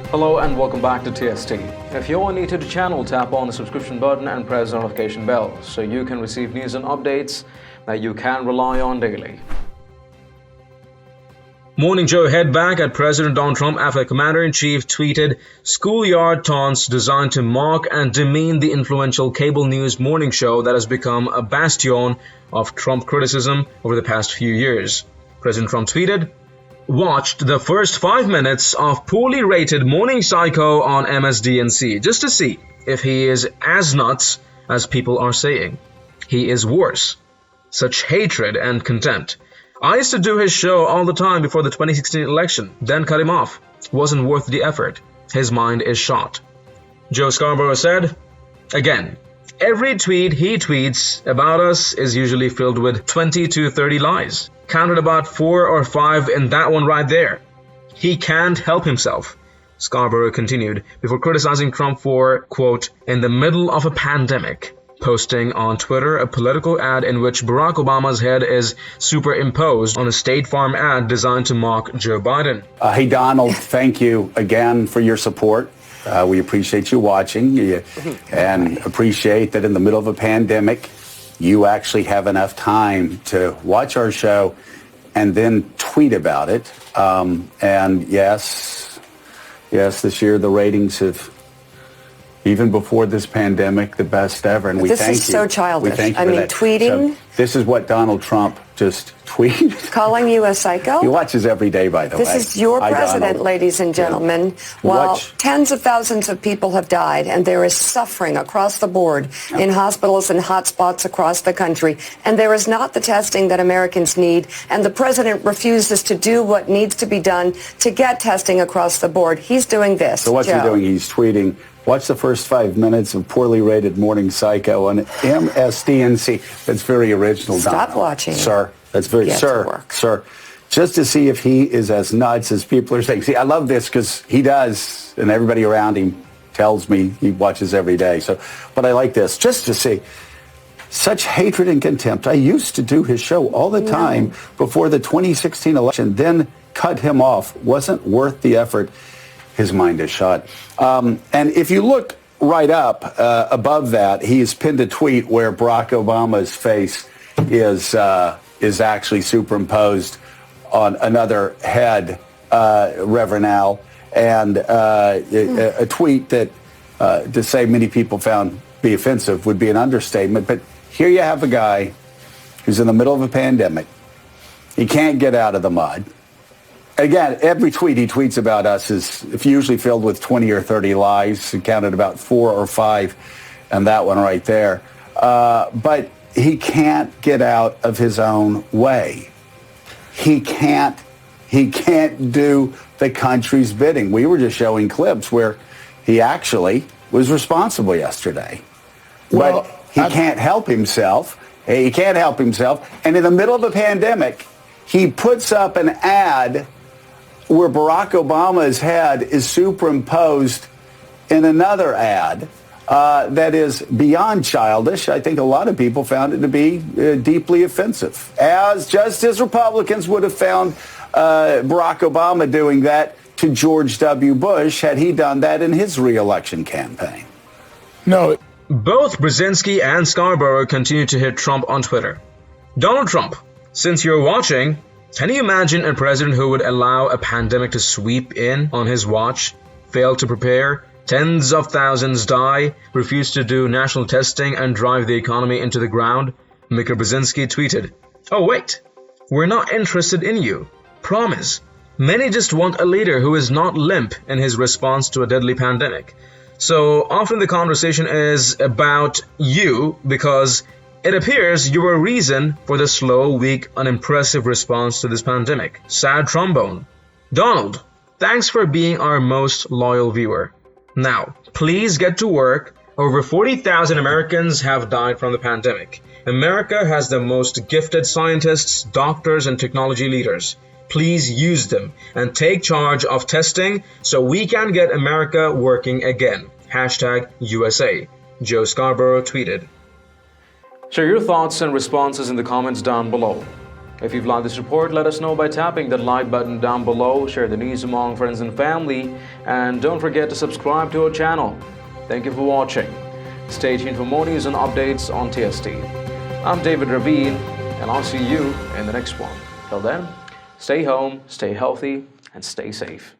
Hello and welcome back to TST. If you're new to the channel, tap on the subscription button and press the notification bell so you can receive news and updates that you can rely on daily. Morning Joe head back at President Donald Trump after Commander-in-Chief tweeted schoolyard taunts designed to mock and demean the influential cable news morning show that has become a bastion of Trump criticism over the past few years. President Trump tweeted, "Watched the first 5 minutes of poorly rated Morning Psycho on MSNBC just to see if he is as nuts as people are saying. He is worse. Such hatred and contempt. I used to do his show all the time before the 2016 election, then cut him off. Wasn't worth the effort. His mind is shot." Joe Scarborough said, "Again, every tweet he tweets about us is usually filled with 20 to 30 lies. Counted about 4 or 5 in that one right there. He can't help himself." Scarborough continued before criticizing Trump for, quote, "in the middle of a pandemic," posting on Twitter a political ad in which Barack Obama's head is superimposed on a State Farm ad designed to mock Joe Biden. Hey, Donald, thank you again for your support. We appreciate you watching and appreciate that in the middle of a pandemic, you actually have enough time to watch our show and then tweet about it. And yes, this year the ratings have, even before this pandemic, the best ever. And we thank you. This is so childish. We thank you I for mean, that. tweeting. So this is what Donald Trump just tweeted. Calling you a psycho? He watches every day, by the way. This is your Hi, president, Donald. ladies and gentlemen. Yeah. While Watch. tens of thousands of people have died and there is suffering across the board in hospitals and hotspots across the country, and there is not the testing that Americans need, and the president refuses to do what needs to be done to get testing across the board. He's doing this. So what's Joe. he doing? He's tweeting, "Watch the first 5 minutes of poorly rated Morning Psycho on MSNBC." That's very original, Donald. Stop watching. Sir, that's very, Get to work. sir. Just to see if he is as nuts as people are saying. See, I love this because he does, and everybody around him tells me he watches every day. So, but I like this, just to see such hatred and contempt. I used to do his show all the time before the 2016 election, then cut him off. Wasn't worth the effort. His mind is shot. And if you look right up above that, he's pinned a tweet where Barack Obama's face is actually superimposed on another head, Reverend Al, and a tweet that to say many people found be offensive would be an understatement. But here you have a guy who's in the middle of a pandemic. He can't get out of the mud. Again, every tweet he tweets about us is usually filled with 20 or 30 lies. He counted about 4 or 5, and that one right there. But he can't get out of his own way. He can't do the country's bidding. We were just showing clips where he actually was responsible yesterday. Well, but he can't help himself. He can't help himself. And in the middle of a pandemic, he puts up an ad where Barack Obama's head is superimposed in another ad that is beyond childish. I think a lot of people found it to be deeply offensive, just as Republicans would have found Barack Obama doing that to George W. Bush had he done that in his re-election campaign. No. Both Brzezinski and Scarborough continue to hit Trump on Twitter. Donald Trump, since you're watching, can you imagine a president who would allow a pandemic to sweep in on his watch, fail to prepare, tens of thousands die, refuse to do national testing, and drive the economy into the ground? Mr. Brzezinski tweeted, "Oh wait, we're not interested in you. Promise. Many just want a leader who is not limp in his response to a deadly pandemic." So often the conversation is about you because it appears you were a reason for the slow, weak, unimpressive response to this pandemic. Sad trombone. Donald, thanks for being our most loyal viewer. Now, please get to work. Over 40,000 Americans have died from the pandemic. America has the most gifted scientists, doctors, and technology leaders. Please use them and take charge of testing so we can get America working again. #USA. Joe Scarborough tweeted. Share your thoughts and responses in the comments down below. If you've liked this report, let us know by tapping that like button down below, share the news among friends and family, and don't forget to subscribe to our channel. Thank you for watching. Stay tuned for more news and updates on TST. I'm David Rabin, and I'll see you in the next one. Till then, stay home, stay healthy, and stay safe.